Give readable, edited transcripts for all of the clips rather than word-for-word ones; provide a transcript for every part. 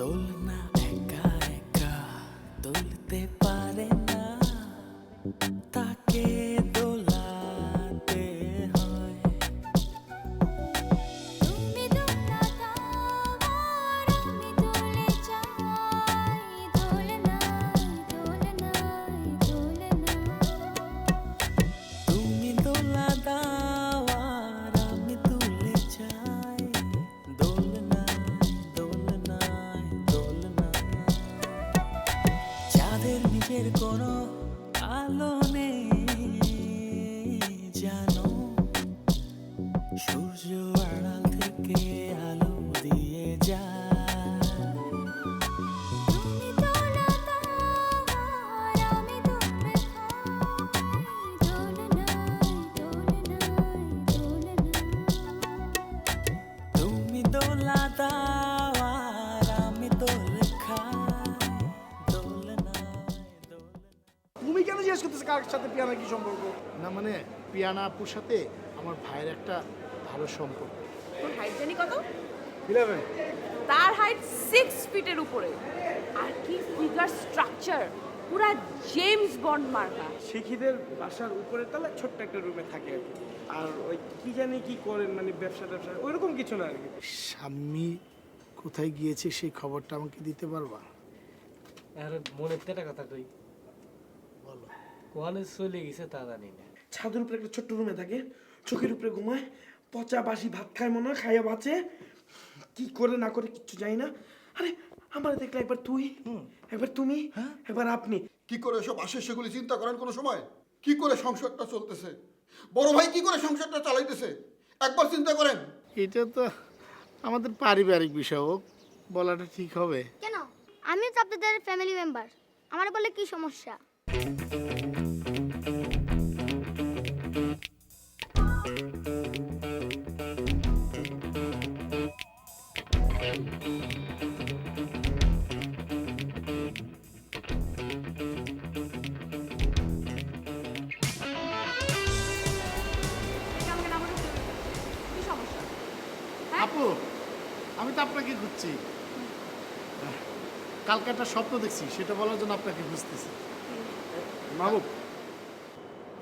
দোলনা একা একা দুলতে পারে না, তাকে দোলাতে হয়। তুমি দোলা দাও আর আমি দোলে যাই, দোলনায় দোলনায় দোলনায়। তুমি দোলা দাও আর আমি দুলে যাই, দোলনায় দোলনায় দোলনায়। যাদের নিজের কোনো আলো নেই জানো, সূর্য আড়াল থেকে আলো দিয়ে যায়। তুমি দোলা দাও আর আমি দোলে খাই, দোলনায় দোলনায় দোলনায়। তুমি দোলা দাও আর আমি দোল খাই, দোলনায় দোলনায়। তুমি কেন জিজ্ঞেস করতেছো কার সাথে পিয়ানার কি সম্পর্ক? না মানে পিয়ানা আপুর সাথে আমার ভাইয়ের একটা ভালো সম্পর্ক। তোর হাইট জানি কত? 11। তার হাইট 6 ফিটের উপরে। আর কি ফিগার স্ট্রাকচার, পুরা জেমস বন্ড মার্কা। শিখিদের বাসার উপরের তলায় ছোট্ট একটা রুমে থাকে আর কি। আর ওই কি জানি কি করেন, মানে ব্যবসা ওইরকম কিছু না আর কি। স্বামী কোথায় গিয়েছে সেই খবরটা আমাকে দিতে পারবা? আর মনের তেটা কথা কই, বলো। কোয়ালে চলে গেছে তা জানি না। ছাদের উপরে একটা ছোট্ট রুমে থাকে, চোখের উপরে ঘুমায়, পচা বাসি ভাত খায় মনে হয়, খাইয়া বাঁচে। কি করে না করে কিচ্ছু জানি না। আরে আমার দেখলে একবার তুই, একবার তুমি, একবার আপনি। কি করে সব আসে সেগুলি চিন্তা করেন কোনো সময়? কি করে সংসারটা চলতেছে, বড় ভাই কি করে সংসারটা চালাইতেছে, একবার চিন্তা করেন। এটা তো আমাদের পারিবারিক বিষয়, ও বলাটা ঠিক হবে? কেন? আমিও তো আপনাদের ফ্যামিলি মেম্বার, আমার বলে কি সমস্যা? কি সমস্যা? আপু, আমি তো আপনাকে খুঁজছি। কালকে একটা স্বপ্ন দেখছি, সেটা বলার জন্য আপনাকে খুঁজতেছি। মাহবুব,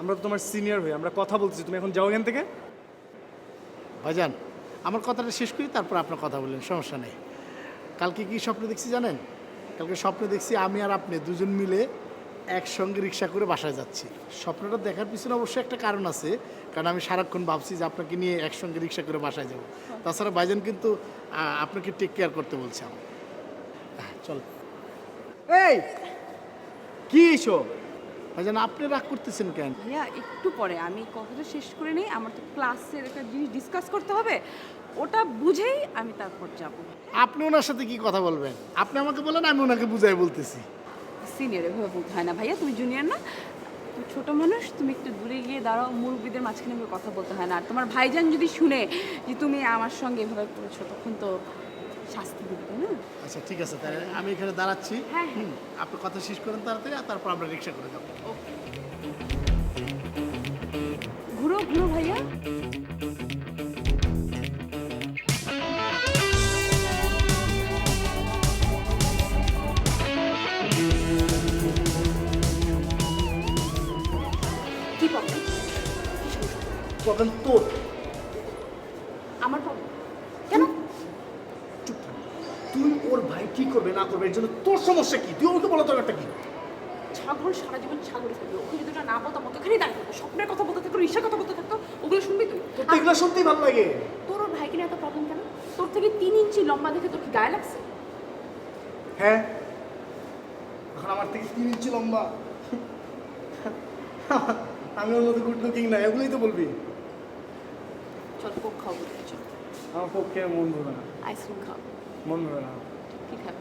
আমরা তো তোমার সিনিয়র হই, আমরা কথা বলতেছি, তুমি এখন যাও এখান থেকে। ভাইজান, আমার কথাটা শেষ করি, তারপর আপনার কথা বললেন, সমস্যা নেই। কালকে কি স্বপ্ন দেখছি জানেন? কালকে স্বপ্ন দেখছি আমি আর আপনি দুজন মিলে একসঙ্গে রিক্সা করে বাসায় যাচ্ছি। স্বপ্নটা দেখার পিছনে অবশ্যই একটা কারণ আছে, কারণ আমি সারাক্ষণ ভাবছি যে আপনাকে নিয়ে একসঙ্গে রিক্সা করে বাসায় যাব। তাছাড়া ভাইজান কিন্তু আপনাকে টেক কেয়ার করতে বলছে আমার। চল এই কি এসব? ভাইজান, আপনি রাগ করতেছেন কেন? ভাইয়া একটু পরে আমি কথাটা শেষ করে নিই, আমার তো ক্লাসের একটা জিনিস ডিসকাস করতে হবে, ওটা বুঝেই আমি তারপর যাব। আপনি ওনার সাথে কি কথা বলবেন? আপনি আমাকে বলেন, আমি ওনাকে বুঝাই বলতেছি। সিনিয়র এভাবে বলতে হয় না ভাইয়া, তুমি জুনিয়র না, তুমি ছোট মানুষ, তুমি একটু দূরে গিয়ে দাঁড়াও, মুরব্বীদের মাঝখানে এভাবে কথা বলতে হয় না। আর তোমার ভাইজান যদি শুনে যে তুমি আমার সঙ্গে এভাবে করেছো, তখন তো শাস্তি দিবে, তাই না? আচ্ছা ঠিক আছে, তাহলে আমি এখানে দাঁড়াচ্ছি। হ্যাঁ, হ্যাঁ। আপনি কথা শেষ করেন তাড়াতাড়ি, আর তারপর আমরা রিক্সা করে যাবো। ঘুরো ঘুরো ভাইয়া। কি প্রবলেম? প্রবলেম তোর। আমার প্রবলেম কেন? তুই ওর ভাই কি করবে না করবে এর জন্য তোর সমস্যা কি? তুই ওকে বলা দরকারটা কি? ছাগল সারা জীবন ছাগল থাকবে, ওকে যদি ওটা না বলতাম, ওকে এখানেই দাঁড়িয়ে থাকতো, স্বপ্নের কথা বলতে থাকতো, ঈর্ষার কথা বলতে থাকতো, ওগুলো শুনবি তুই? তোর তো এগুলো সত্যিই ভালো লাগে। তোর ওর ভাইকে নিয়ে এত প্রবলেম কেন? তোর থেকে 3 ইঞ্চি লম্বা দেখে তোর কি গায়ে লাগছে? হ্যাঁ, এখন আমার থেকে 3 ইঞ্চি লম্বা। আমি ওর মতো গুড লুকিং না, এগুলোই তো বলবি। চল কোক খাও বলতে, চল আমার পক্ষে মন ধরে না। আইসক্রিম খাও। মন ধরে না। কি খাবে?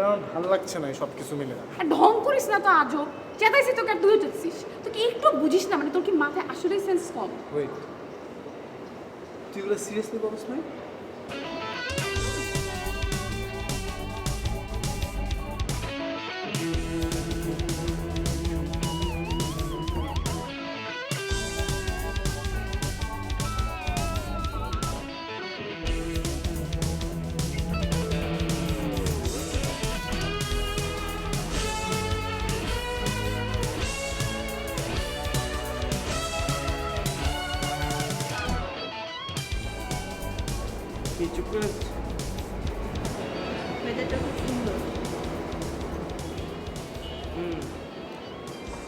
আমার ভালো লাগছে না সব কিছু মিলে। আর ঢং করিস না তো আজব, চেতাইছি তোকে আর তুইও চেতাইছিস। তুই কি একটু বুঝিস না, মানে তোর কি মাথায় আসলেই সেন্স কম? ওয়েট, তুই এগুলো সিরিয়াসলি বলিস না? কি চুপ করে আছিস? ওয়েদারটা খুব সুন্দর।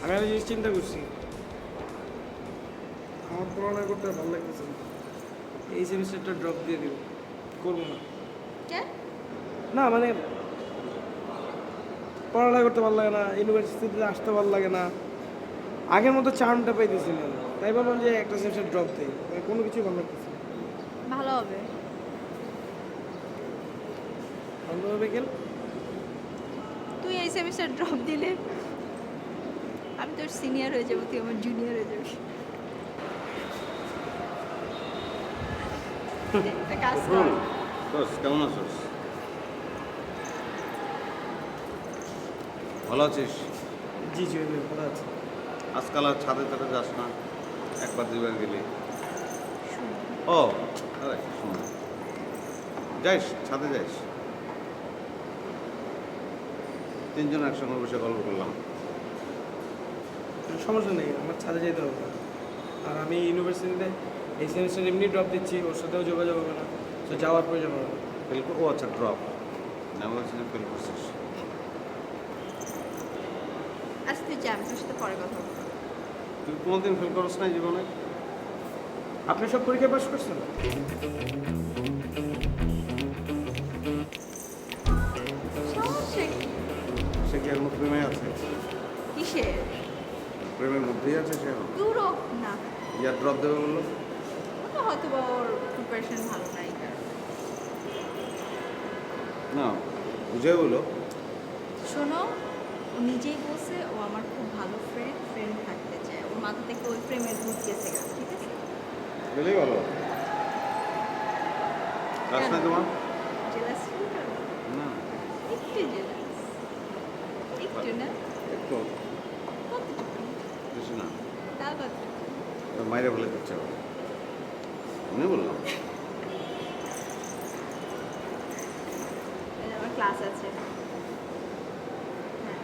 আমি একটা জিনিস চিন্তা করছি, আমার পড়াশোনা করতে আর ভালো লাগতেছে না। এই সেমিস্টারটা ড্রপ দিয়ে দিব, করবো না। কেন? না মানে পড়ালেখা করতে ভালো লাগে না, ইউনিভার্সিটিতে আসতে ভালো লাগে না, আগের মতো চার্মটা পাইতেছি না। তাই ভাবলাম যে একটা সেমিস্টার ড্রপ দিই, মানে কোনো কিছুই ভালো লাগতেছে না। ভালো হবে। ভালো হবে কেন? তুই এই সেমিস্টার ড্রপ দিলে আমি তোর সিনিয়র হয়ে যাবো, তুই আমার জুনিয়র হয়ে যাবি। একটা কাজ কর। কেমন আছিস? ভালো আছিস? জি জি ভালো আছে। আজকাল আর ছাদে ছাদে যাস না, একবার দুইবার গেলি। ও আরে শোন, যাইস ছাদে যাইস, তিনজন একসঙ্গে বসে গল্প করলাম। সমস্যা নেই, আমার ছাদে যেতে হবে না। আর আমি ইউনিভার্সিটিতে এই সেমিস্টার এমনি ড্রপ দিচ্ছি, ওর সাথেও যোগাযোগ হবে না, তো যাওয়ার প্রয়োজন হবে না। ফেল ও আচ্ছা ড্রপ, আমি বলছি যে ফেল করছিস। আচ্ছা তুই যা, আমি তোর সাথে পরে কথা বলবো। তুই কোনোদিন ফেল করছ না জীবনে? আপনি সব পরীক্ষা পাস করছেন? সমস্যা কি? সে কি এর মধ্যে প্রেমে আছে? কিসের? প্রেমের মধ্যেই আছে সে এখন? দূরও না, ইয়ার ড্রপ দেবে বললো? ওটা হয়তো বা ওর প্রিপারেশন ভালো নাই কারণ। না বুঝে বলো। শোনো, ও নিজেই বলছে ও আমার খুব ভালো ফ্রেন্ড থাকতে চায়, ওর মাথা থেকে ওই প্রেমের ভূত গেছে গা, ঠিক আছে? গেলেই ভালো। কাজ নাই তোমার? জেলাস ফিল করো? না একটু জেলাস, একটু না, একটু, কতটুকু? বেশি না। তা কতটুকু? মাইরে বলে দিচ্ছে আবার। আমি বললাম এই যে আমার ক্লাস আছে, হ্যাঁ,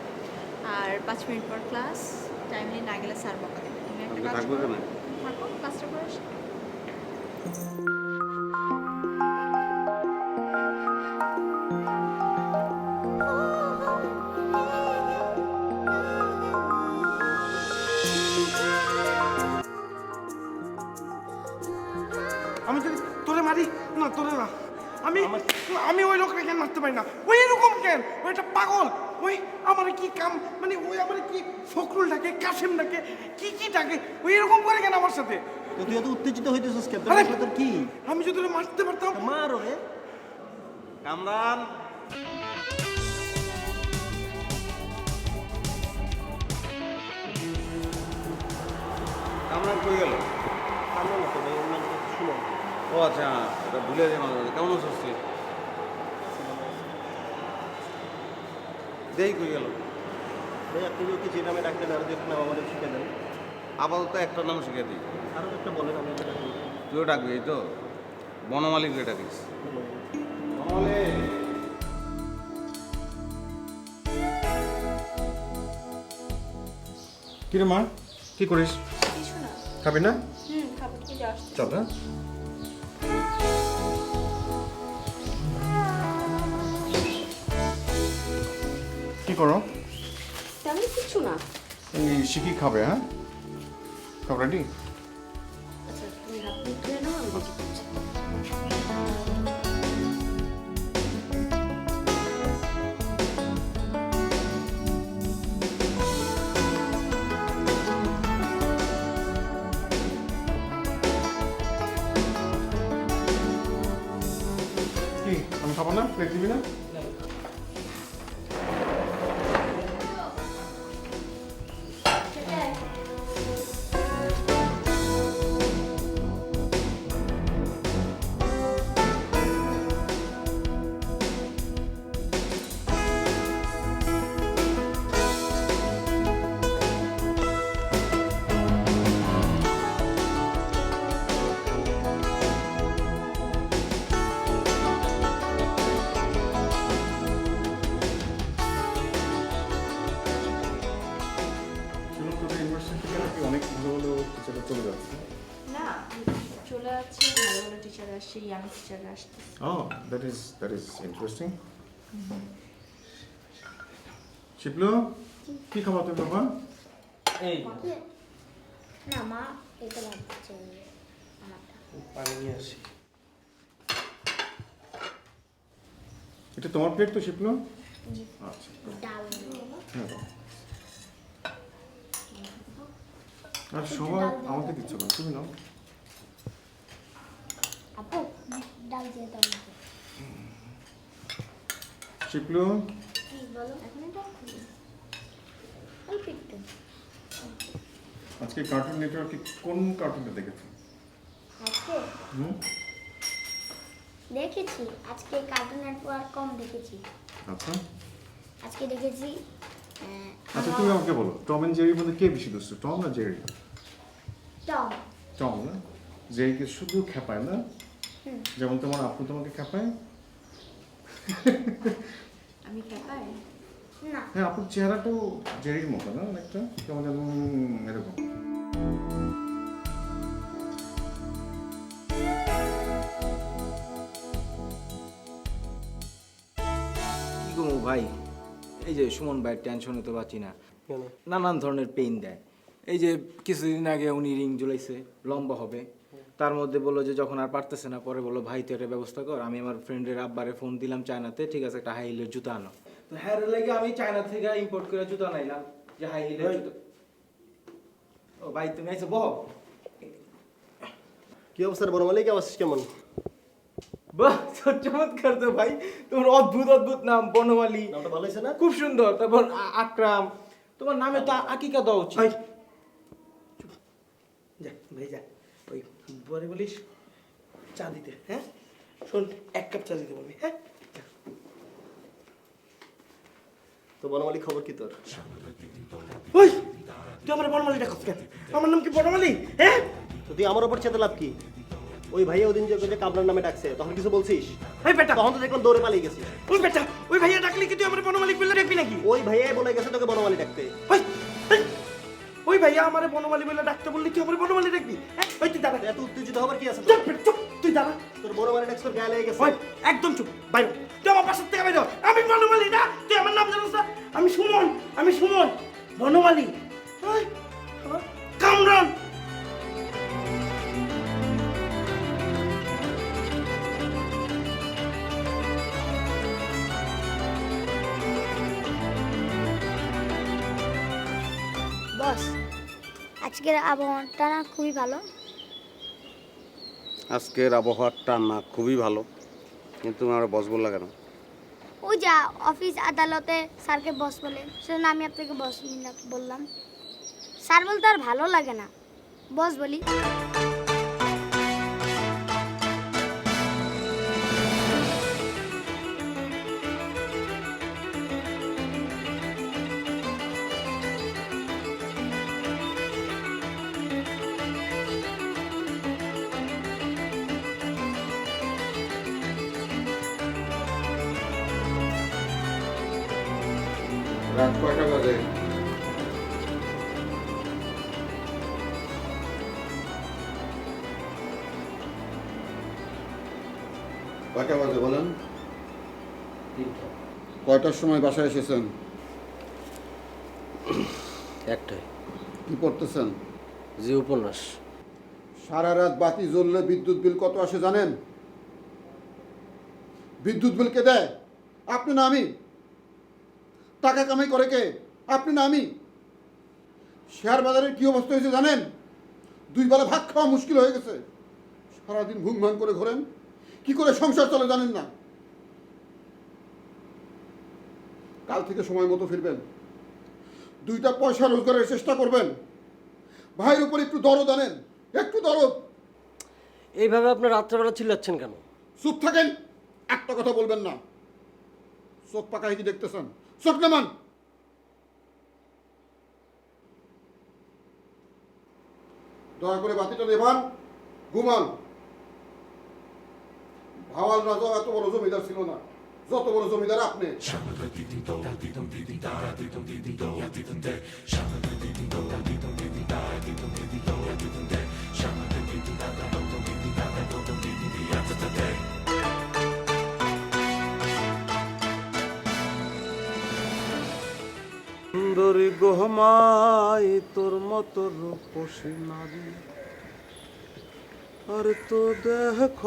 আর 5 মিনিট পর ক্লাস, টাইমলি না গেলে স্যার বকা দেবে। তুমি একটা আপনি কাজ থাকবে করো, কেন? থাকো, ক্লাসটা করে আসো। আমি যদি তোরে মারি না, তোরে না, আমি আমি ওই লোকটা কেন মারতে পারি না? ওই এরকম কেন? ওই একটা পাগল। ওই আমার কি কাম, মানে ওই আমার কি ফখরুল ডাকে, কাশেম ডাকে, কি কি ডাকে, ওই এরকম করে কেন আমার সাথে? তো তুই এত উত্তেজিত হইতেছিস কেন? আরে, তোর কি? আমি যদি ওরে মারতে পারতাম। মার ওরে। কামরান, কামরান কই গেল? আমরা না তো ভাই, ওর নামটা একটু শুনো। ও আচ্ছা, এটা ভুলে যাই মাঝে মাঝে। কেমন আছিস তুই? দেই কই গেল? ভাই আপনি যদি ওকে যে নামে ডাকতেন আরো একটা নাম আমাদের শিখে দেন। আপাতত একটা নাম শিখে দিই। আরো একটা বলেন, আমি এটা ডাকবো। তুইও ডাকবি, এই তো বনমালিক ডাকিস। বনমালিক। কিরে মা, কি করিস? কিছু না। খাবি না? খাবো, তুই যা আসতে। চল হ্যাঁ। কি করো? তেমন কিছু না। এই শিখি খাবে, হ্যাঁ? সব রেডি? আচ্ছা তুমি হাত মুখ ধুয়ে নাও, আমি দেখি করছি। কি আমি খাবো না? প্লেট দিবি না? শুনুন, তোদের ইউনিভার্সিটি থেকে নাকি অনেক ভালো ভালো টিচাররা চলে যাচ্ছে। না চলে যাচ্ছে, ভালো ভালো টিচার আসছে, ইয়াং টিচার আসছে। Oh, that is interesting. Shiblu, কি খাবার তুমি বাবা? এই না মা, এটা লাগছে আমারটা। পানি নিয়ে আসি। এটা তোমার প্লেট তো শিবলু? জি। আচ্ছা, ডাল হ্যাঁ বাবা। আর সবাই আমাকে দিচ্ছ না, তুমি নাও। আপু, ডাল দিয়ে দাও আমাকে। শিবলু, কি বলো? এখন এটা অল্প একটু। আজকে কার্টুন নেটওয়ার্কে কোন কার্টুনটা দেখেছো? আজকে হুম, দেখেছি, আজকে কার্টুন নেটওয়ার্ক কম দেখেছি। আচ্ছা আজকে দেখেছি আচ্ছা, তুমি আমাকে বলো, টম এন্ড জেরির মধ্যে কে বেশি দুষ্ট, টম না জেরি? টম। টম না? জেরিকে শুধু খেপায় না, যেমন তোমার আপু তোমাকে খেপায়। আমি খেপাই? না, হ্যাঁ, আপুর চেহারাটাও জেরির মতো না অনেকটা, কেমন যেন এরকম। কি করবো ভাই, এই যে সুমন ভাইয়ের টেনশনে তো বাঁচি না, নানান ধরনের পেইন দেয়। এই যে কিছুদিন আগে উনি রিং ঝুলাইছে, লম্বা হবে, তার মধ্যে বললো যে যখন আর পারতেছে না, পরে বললো ভাই তুই একটা ব্যবস্থা কর। আমি আমার ফ্রেন্ডের আব্বারে ফোন দিলাম চায়নাতে, ঠিক আছে একটা হাই হিলের জুতা আনো। তো হ্যাঁ লেগে আমি চায়না থেকে ইম্পোর্ট করে জুতা নাইলাম, যে হাই হিলের জুতা। ও ভাই তুমি আইছো, বহ। কি অবস্থা বড় মালিক, আছিস কেমন? বাহ, চমৎকার তো ভাই, তোমার অদ্ভুত অদ্ভুত নাম, বনমালী, নামটা ভালো হয়েছে না? খুব সুন্দর। তারপর আকরাম, তোমার নামে তো আকিকা দেওয়া উচিত। ওই চুপ, যা ভাই যা, ওই বরে বলিস চা দিতে। হ্যাঁ শোন, 1 কাপ চা দিতে বলবি। হ্যাঁ তো বড় মালিক খবর কি তোর? ওই তুই আমার বনমালি ডাকছ কেন? আমার নাম কি বনমালি? হ্যাঁ তো তুই আমার ওপর চেতে লাভ কি? ওই ভাইয়া ওদিন যে কাবলার নামে ডাকছে, তখন কিছু বলছিস? ওই বেটা, তখন তো দেখলাম দৌড়ে পালিয়ে গেছিস। ওই বেটা, ওই ভাইয়া ডাকলি কি তুই আমার বনমালিক বলে ডাকবি নাকি? ওই ভাইয়াই বলে গেছে তোকে বড় মালিক ডাকতে। ওই ওই, ওই ভাইয়া আমার বনমালি বলে ডাকতে বললি তুই আমার বনমালি ডাকবি? হ্যাঁ ওই তুই দাঁড়া, এত উত্তেজিত হবার কি আছে? চুপ চুপ, তুই দাঁড়া। তোর বড় মালিক ডাকছে, তোর গায়ে লেগে গেছে। ওই একদম চুপ, বাইরে তুই আমার পাশের থেকে বাইরে হ। আমি বনমালি না, তুই আমার নাম জানিস না? আমি সুমন, আমি সুমন বনমালি। ওই কামরান। বস, আজকের আবহাওয়াটা না খুবই ভালো। আজকের আবহাওয়াটা না খুবই ভালো, কিন্তু আমার বস বললা কেন? ওই যা অফিস আদালতে স্যারকে বস বলে, সেজন্য আমি আপনাকে বস বললাম। স্যার বলতে আর ভালো লাগে না, বস বলি। রাত কয়টা বাজে? কয়টা বাজে বলেন? কয়টার সময় বাসায় এসেছেন? একটাই। কি পড়তেছেন? যে উপন্যাস। সারা রাত বাতি জ্বললে বিদ্যুৎ বিল কত আসে জানেন? বিদ্যুৎ বিল কে দেয়? আপনি না আমি? টাকা কামাই করে কে? আপনি না আমি? শেয়ার বাজারের কি অবস্থা হয়েছে জানেন? 2 বেলা ভাত খাওয়া মুশকিল হয়ে গেছে। সারাদিন ঘুম ভাঙ করে ঘোরেন, কি করে সংসার চলে জানেন না। কাল থেকে সময় মতো ফিরবেন, 2টা পয়সা রোজগারের চেষ্টা করবেন। ভাইয়ের উপর একটু দরদ আনেন, একটু দরদ। এইভাবে আপনার রাত্রেবেলা চিল্লাচ্ছেন কেন? চুপ থাকেন, একটা কথা বলবেন না। চোখ পাকায় কি দেখতেছেন? চোখ নামান। দয়া করে বাতিটা নেভান, ঘুমান। ভাওয়াল রাজাও এত বড় জমিদার ছিল না, যত বড় জমিদার আপনি। সুন্দরী গহমাই তোর মতো রূপসী নারী আর তো দেখ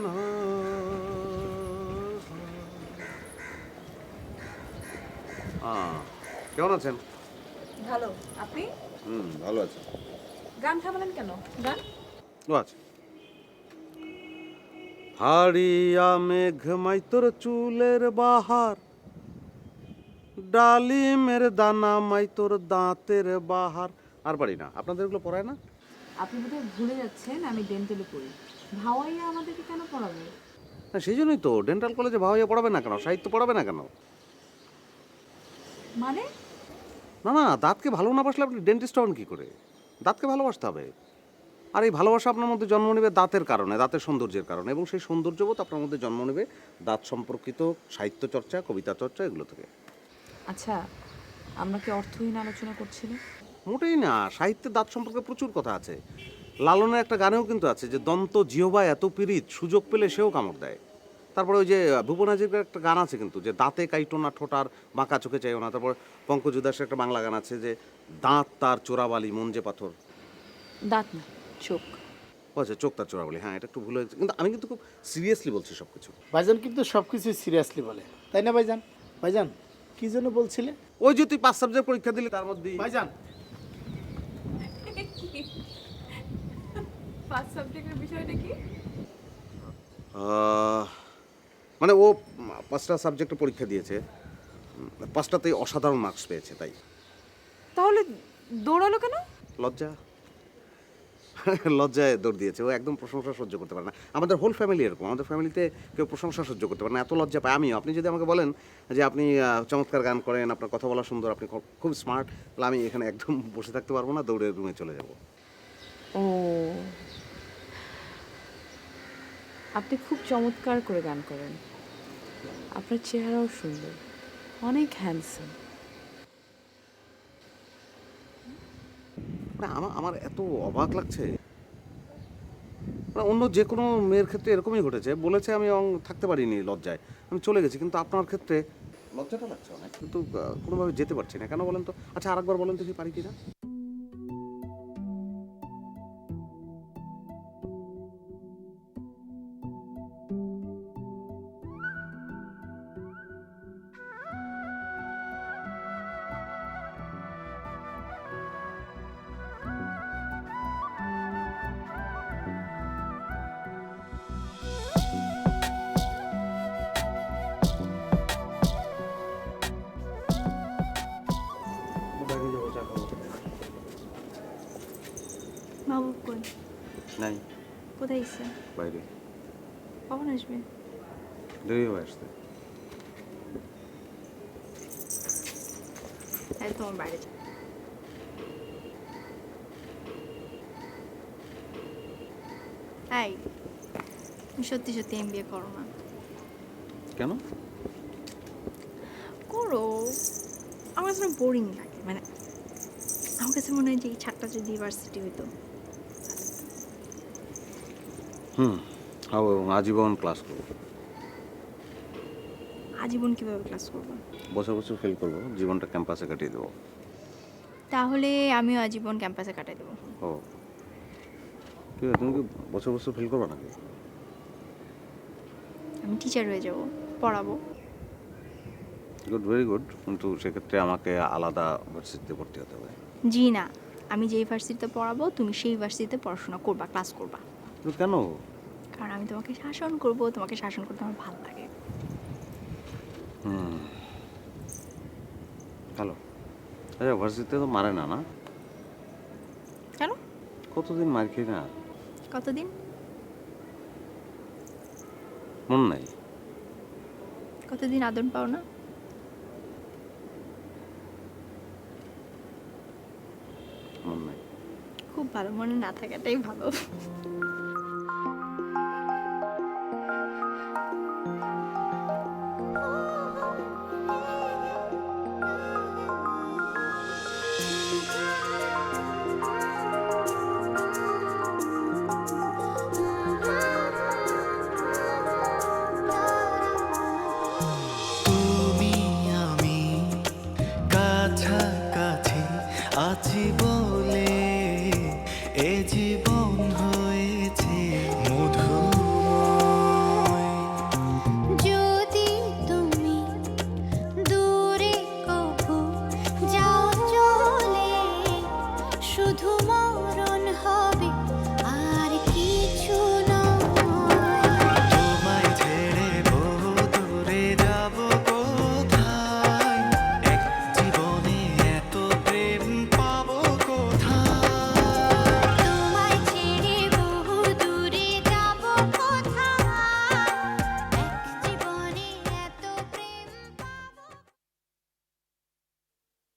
না। কেমন আছেন? ভালো, আপনি? ভালো আছি। গান থামালেন কেন? গান? ও আচ্ছা। হাড়িয়া মেঘমাই তোর চুলের বাহার, ডালিমের দানা মাই তোর দাঁতের বাহার। আর পারি না, আপনাদের এগুলো পড়ায় না? আপনি বোধহয় ভুলে যাচ্ছেন আমি ডেন্টালে পড়ি। ভাওয়াইয়া আমাদেরকে কেন পড়াবে? না সেই জন্যই তো ডেন্টাল কলেজে ভাওয়াইয়া পড়াবে না কেন, সাহিত্য পড়াবে না কেন? মানে? না না, দাঁতকে ভালো না বাসলে আপনি ডেন্টিস্ট হবেন কী করে? দাঁতকে ভালোবাসতে হবে। আর এই ভালোবাসা আপনার মধ্যে জন্ম নেবে দাঁতের কারণে, দাঁতের সৌন্দর্যের কারণে, এবং সেই সৌন্দর্যবোধ আপনার মধ্যে জন্ম নেবে দাঁত সম্পর্কিত সাহিত্য চর্চা, কবিতা চর্চা, এগুলো থেকে। আচ্ছা, আমরা কি অর্থহীন আলোচনা করছিলাম? মোটেই না, সাহিত্যে দাঁত সম্পর্কে প্রচুর কথা আছে। লালনের একটা গানেও কিন্তু আছে যে দন্ত জিহ্বা এত পীড়িত, সুযোগ পেলে সেও কামড় দেয়। তারপরে ওই যে ভুবন হাজির একটা গান আছে কিন্তু, যে দাঁতে কাইটো না ঠোঁটার বাঁকা চোখে চাইও না। তারপর পঙ্কজ উদাসের একটা বাংলা গান আছে যে দাঁত তার চোরাবালি মন যে পাথর। দাঁত না, চোখ। ও আচ্ছা, চোখ তার চোরাবালি, হ্যাঁ এটা একটু ভুল হয়েছে, কিন্তু আমি কিন্তু খুব সিরিয়াসলি বলছি সব কিছু। ভাইজান কিন্তু সব কিছু সিরিয়াসলি বলে, তাই না ভাইজান? ভাইজান কি জন্য বলছিলে? ওই যে তুই 5 সাবজেক্ট পরীক্ষা দিলি তার মধ্যে ভাইজান ফার্স্ট সাবজেক্টের বিষয়টা কি? মানে ও 5টা সাবজেক্টে পরীক্ষা দিয়েছে, 5টাতেই অসাধারণ মার্কস পেয়েছে। তাই তাহলে দৌড়ালো কেন? লজ্জা লজ্জায় দৌড় দিয়েছে। ও একদম প্রশংসা সহ্য করতে পারে না। আমাদের হোল ফ্যামিলি এরকম, আমাদের ফ্যামিলিতে কেউ প্রশংসা সহ্য করতে পারে না, এত লজ্জা পায়। আমিও, আপনি যদি আমাকে বলেন যে আপনি চমৎকার গান করেন, আপনার কথা বলা সুন্দর, আপনি খুব স্মার্ট, তাহলে আমি এখানে একদম বসে থাকতে পারবো না, দৌড়ে রুমে চলে যাব। ও, আপনি খুব চমৎকার করে গান করেন, আপনার চেহারাও সুন্দর, অনেক হ্যান্ডসাম। না আমার এত অবাক লাগছে, অন্য যে কোনো মেয়ের ক্ষেত্রে এরকমই ঘটেছে, বলেছে আমি থাকতে পারিনি লজ্জায়, আমি চলে গেছি, কিন্তু আপনার ক্ষেত্রে লজ্জাটা লাগছে অনেক, কিন্তু কোনোভাবে যেতে পারছি না কেন বলেন তো? আচ্ছা আরেকবার বলেন তো কি পারি কিনা। বাবু কই? নাই, কোথায় গেছে? বাইরে। কখন আসবে? দেরি হয়ে আসতে। তাই তোমার বাইরে যাও। তাই সত্যি সত্যি এমবিএ করো না? কেন? করো, আমার কাছে বোরিং লাগে। মানে আমার কাছে মনে হয় যে এই ছাদটা যদি ইউনিভার্সিটি হইতো। আজীবন ক্লাস করবো। আজীবন কিভাবে ক্লাস করবো? বছর বছর ফেল করবো, জীবনটা ক্যাম্পাসে কাটিয়ে দেবো। তাহলে আমিও আজীবন ক্যাম্পাসে কাটাই দেবো। ও ঠিক আছে, তুমি কি বছর বছর ফেল করবে নাকি? আমি টিচার হয়ে যাব, পড়াবো। গুড, ভেরি গুড, কিন্তু সেক্ষেত্রে আমাকে আলাদা ভার্সিটিতে ভর্তি হতে হবে। জি না, আমি যেই ভার্সিটিতে পড়াবো তুমি সেই ভার্সিটিতে পড়াশোনা করবা, ক্লাস করবা। কেন? কারণ আমি তোমাকে শাসন করব, তোমাকে শাসন করতে আমার ভালো লাগে। হ্যালো, আচ্ছা ভার্সিটিতে তো মারে না না? কেন? কতদিন মার খেয়ে না? কতদিন? মন নাই? কতদিন আদর পাও না? মন নাই। খুব ভালো, মনে না থাকাটাই ভালো। তুমি আমি কাছাকাছি আছি